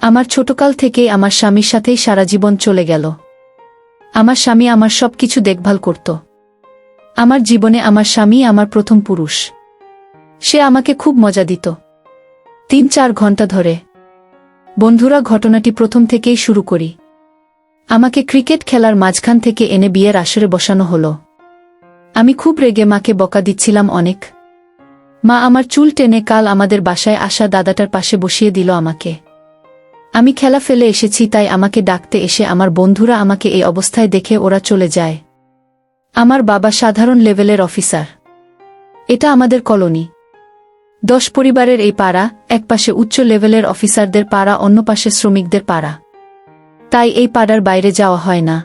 আমার ছোটকাল থেকেই আমার স্বামীর সাথেই সারা জীবন চলে গেল। আমার স্বামী আমার সবকিছু দেখভাল করত। আমার জীবনে আমার স্বামী আমার প্রথম পুরুষ। সে আমাকে খুব মজা দিত ৩-৪ ঘন্টা ধরে। বন্ধুরা, ঘটনাটি প্রথম থেকেই শুরু করি। আমাকে ক্রিকেট খেলার মাঝখান থেকে এনে বিয়ের আসরে বসানো হলো। আমি খুব রেগে মাকে বকা দিচ্ছিলাম অনেক। মা আমার চুল টেনে কাল আমাদের বাসায় আসা দাদাটার পাশে বসিয়ে দিল আমাকে। আমি খেলা ফেলে এসেছি তাই আমাকে ডাকতে এসে আমার বন্ধুরা আমাকে এই অবস্থায় দেখে ওরা চলে যায়। আমার বাবা সাধারণ লেভেলের অফিসার। এটা আমাদের কলোনি। 10 পরিবারের এই পাড়া, এক পাশে উচ্চ লেভেলের অফিসারদের পাড়া, অন্য পাশে শ্রমিকদের পাড়া। তাই এই পাড়ার বাইরে যাওয়া হয় না।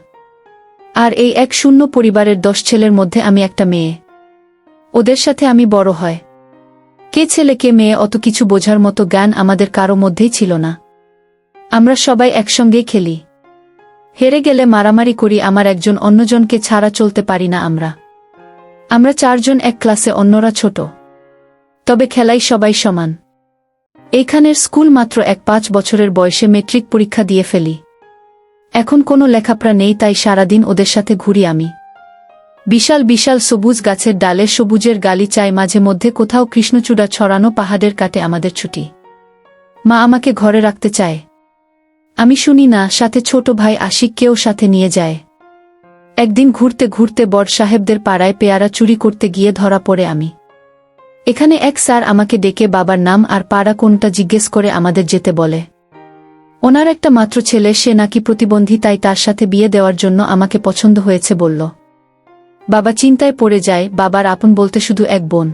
আর এই 1-0 পরিবারের 10 ছেলের মধ্যে আমি একটা মেয়ে। ওদের সাথে আমি বড় হয়। কে ছেলে কে মেয়ে অত কিছু বোঝার মতো জ্ঞান আমাদের কারো মধ্যেই ছিল না। আমরা সবাই একসঙ্গেই খেলি। হেরে গেলে মারামারি করি, আমার একজন অন্যজনকে ছাড়া চলতে পারি না আমরা 4 জন এক ক্লাসে, অন্যরা ছোট। তবে খেলাই সবাই সমান। এইখানের স্কুল মাত্র 5 বছরের বয়সে মেট্রিক পরীক্ষা দিয়ে ফেলি। এখন কোনো লেখাপড়া নেই, তাই সারাদিন ওদের সাথে ঘুরি আমি। বিশাল বিশাল সবুজ গাছের ডালে সবুজের গালি চাই, মাঝে মধ্যে কোথাও কৃষ্ণচূড়া ছড়ানো পাহাড়ের কাটে আমাদের ছুটি। মা আমাকে ঘরে রাখতে চায়। আমি শুনি না, সাথে ছোট ভাই আশিককেও সাথে নিয়ে যায়। একদিন ঘুরতে ঘুরতে বড় সাহেবদের পাড়ায় পেয়ারা চুরি করতে গিয়ে ধরা পড়ে আমি। এখানে এক স্যার আমাকে ডেকে বাবার নাম আর পাড়া কোনটা জিজ্ঞেস করে আমাদের যেতে বলে। ওনার একটা মাত্র ছেলে, সে নাকি প্রতিবন্ধী, তাই তার সাথে বিয়ে দেওয়ার জন্য আমাকে পছন্দ হয়েছে বলল। বাবা চিন্তায় পড়ে যায়। বাবার আপন বলতে শুধু এক বোন।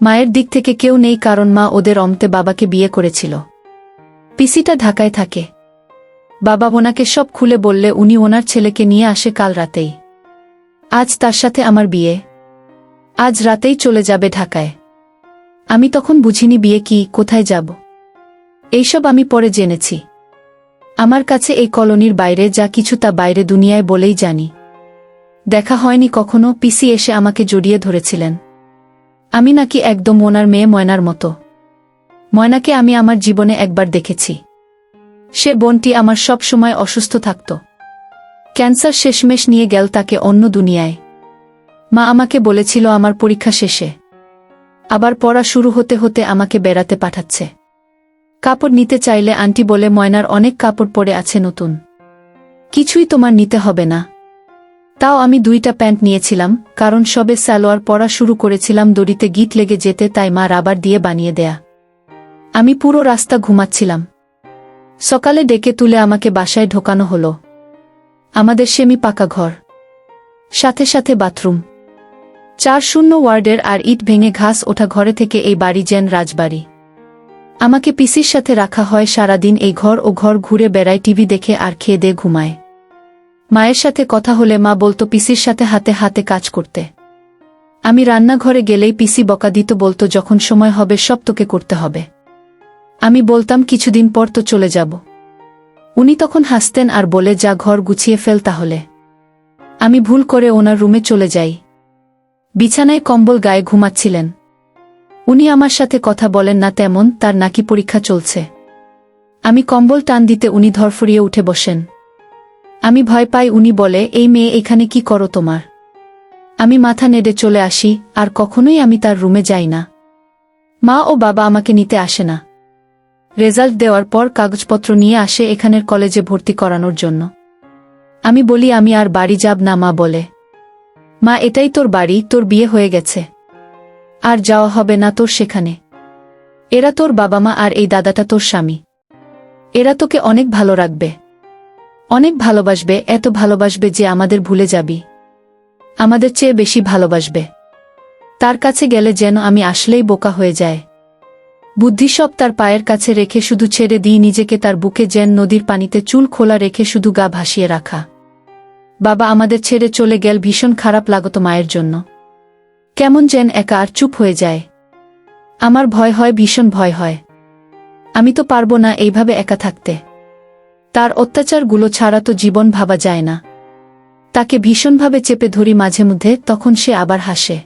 মায়ের দিক থেকে কেউ নেই, কারণ মা ওদের অমতে বাবাকে বিয়ে করেছিল। পিসিটা ঢাকায় থাকে। বাবা ওনাকে সব খুলে বললে উনি ওনার ছেলেকে নিয়ে আসে কাল রাতেই। আজ তার সাথে আমার বিয়ে। আজ রাতেই চলে যাবে ঢাকায়। আমি তখন বুঝিনি বিয়ে কি, কোথায় যাব, এইসব আমি পরে জেনেছি। আমার কাছে এই কলোনির বাইরে যা কিছু তা বাইরে দুনিয়ায় বলেই জানি। দেখা হয়নি কখনো। পিসি এসে আমাকে জড়িয়ে ধরেছিলেন। আমি নাকি একদম ওনার মেয়ে ময়নার মতো। ময়নাকে আমি আমার জীবনে একবার দেখেছি। সে বোনটি আমার সব সময় অসুস্থ থাকত। ক্যান্সার শেষমেশ নিয়ে গেল তাকে অন্য দুনিয়ায়। মা আমাকে বলেছিল আমার পরীক্ষা শেষে আবার পড়া শুরু হতে হতে আমাকে বেড়াতে পাঠাচ্ছে। কাপড় নিতে চাইলে আন্টি বলে, ময়নার অনেক কাপড় পরে আছে নতুন, কিছুই তোমার নিতে হবে না। তাও আমি 2টা প্যান্ট নিয়েছিলাম, কারণ সবে সালোয়ার পরা শুরু করেছিলাম, দড়িতে গিট লেগে যেতে, তাই মা রাবার দিয়ে বানিয়ে দেয়া। আমি পুরো রাস্তা ঘুমাচ্ছিলাম। সকালে ডেকে তুলে আমাকে বাসায় ঢোকানো হলো। আমাদের সেমি পাকা ঘর, সাথে সাথে বাথরুম। 4-0 ওয়ার্ডের আর ইট ভেঙে ঘাস ওঠা ঘরে থেকে এই বাড়ি যেন রাজবাড়ি। আমাকে পিসির সাথে রাখা হয়। সারাদিন এই ঘর ও ঘর ঘুরে বেড়ায়, টিভি দেখে আর খেয়ে দিয়ে ঘুমায়। মায়ের সাথে কথা হলে মা বলতো পিসির সাথে হাতে হাতে কাজ করতে। আমি রান্নাঘরে গেলেই পিসি বকা দিত, বলতো যখন সময় হবে সব তোকে করতে হবে। আমি বলতাম কিছুদিন পর তো চলে যাব। উনি তখন হাসতেন আর বলে, যা ঘর গুছিয়ে ফেল তাহলে। আমি ভুল করে ওনার রুমে চলে যাই। বিছানায় কম্বল গায়ে ঘুমাচ্ছিলেন। উনি আমার সাথে কথা বলেন না তেমন, তার নাকি পরীক্ষা চলছে। আমি কম্বল টান দিতে উনি ধরফরিয়ে উঠে বসেন। আমি ভয় পাই। উনি বলে, এই মেয়ে এখানে কি করো তোমার? আমি মাথা নেড়ে চলে আসি, আর কখনোই আমি তার রুমে যাই না। মা ও বাবা আমাকে নিতে আসে না। রেজাল্ট দেওয়ার পর কাগজপত্র নিয়ে আসে এখানের কলেজে ভর্তি করানোর জন্য। আমি বলি আমি আর বাড়ি যাব না। মা বলে, মা এটাই তোর বাড়ি, তোর বিয়ে হয়ে গেছে, আর যাওয়া হবে না তোর সেখানে। এরা তোর বাবা মা, আর এই দাদাটা তোর স্বামী। এরা তোকে অনেক ভালো রাখবে, অনেক ভালোবাসবে, এত ভালোবাসবে যে আমাদের ভুলে যাবি, আমাদের চেয়ে বেশি ভালোবাসবে। তার কাছে গেলে যেন আমি আসলেই বোকা হয়ে যায়। বুদ্ধি সব তার পায়ের কাছে রেখে শুধু ছেড়ে দিই নিজেকে তার বুকে, যেন নদীর পানিতে চুল খোলা রেখে শুধু গা ভাসিয়ে রাখা। বাবা আমাদের ছেড়ে চলে গেল, ভীষণ খারাপ লাগতো মায়ের জন্য। কেমন যেন একা আর চুপ হয়ে যায়। আমার ভয় হয়, ভীষণ ভয় হয়। আমি তো পারবো না এইভাবে একা থাকতে। তার অত্যাচারগুলো ছাড়া তো জীবন ভাবা যায় না। তাকে ভীষণভাবে চেপে ধরি মাঝে মধ্যে, তখন সে আবার হাসে।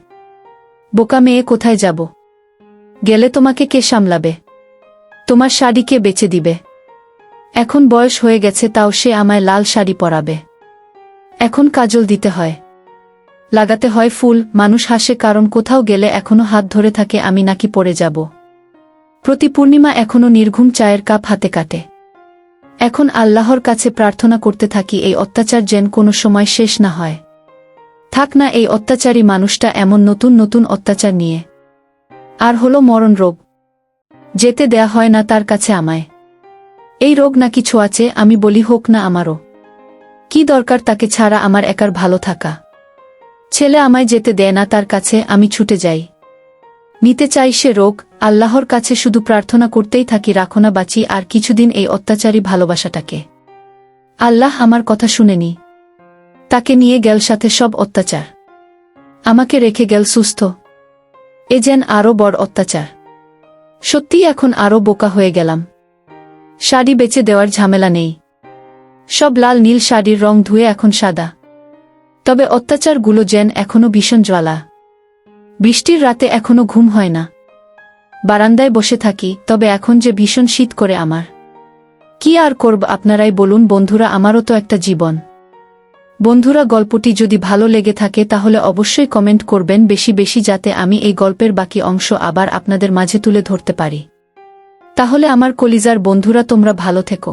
বোকা মেয়ে, কোথায় যাব? গেলে তোমাকে কে সামলাবে? তোমার শাড়ি কে বেচে দিবে? এখন বয়স হয়ে গেছে, তাও সে আমায় লাল শাড়ি পরাবে। এখন কাজল দিতে হয়, লাগাতে হয় ফুল। মানুষ হাসে, কারণ কোথাও গেলে এখনো হাত ধরে থাকে আমি নাকি পড়ে যাব। প্রতি পূর্ণিমা এখনো নির্ঘুম চায়ের কাপ হাতে কাটে। এখন আল্লাহর কাছে প্রার্থনা করতে থাকি এই অত্যাচার যেন কোনো সময় শেষ না হয়। থাক না এই অত্যাচারী মানুষটা এমন নতুন নতুন অত্যাচার নিয়ে। আর হলো মরণ রোগ, যেতে দেয়া হয় না তার কাছে আমায়। এই রোগ নাকি ছোঁয়াচে, আমি বলি হোক না আমারও। কি দরকার তাকে ছাড়া আমার একার ভালো থাকা? ছেলে আমায় যেতে দেয় না তার কাছে, আমি ছুটে যাই। নিতে চাই সে রোগ। আল্লাহর কাছে শুধু প্রার্থনা করতেই থাকি, রাখো না বাঁচি আর কিছুদিন এই অত্যাচারী ভালোবাসাটাকে। আল্লাহ আমার কথা শুনেনি, তাকে নিয়ে গেল সাথে সব অত্যাচার, আমাকে রেখে গেল সুস্থ। এ যেন আরও বড় অত্যাচার। সত্যিই এখন আরও বোকা হয়ে গেলাম। শাড়ি বেচে দেওয়ার ঝামেলা নেই, সব লাল নীল শাড়ির রং ধুয়ে এখন সাদা। তবে অত্যাচারগুলো যেন এখনো ভীষণ জ্বালা। বৃষ্টির রাতে এখনো ঘুম হয় না, বারান্দায় বসে থাকি, তবে এখন যে ভীষণ শীত করে আমার। কি আর করব আপনারাই বলুন বন্ধুরা, আমারও তো একটা জীবন। বন্ধুরা, গল্পটি যদি ভালো লেগে থাকে তাহলে অবশ্যই কমেন্ট করবেন বেশি বেশি, যাতে আমি এই গল্পের বাকি অংশ আবার আপনাদের মাঝে তুলে ধরতে পারি। তাহলে আমার কলিজার বন্ধুরা, তোমরা ভালো থেকো।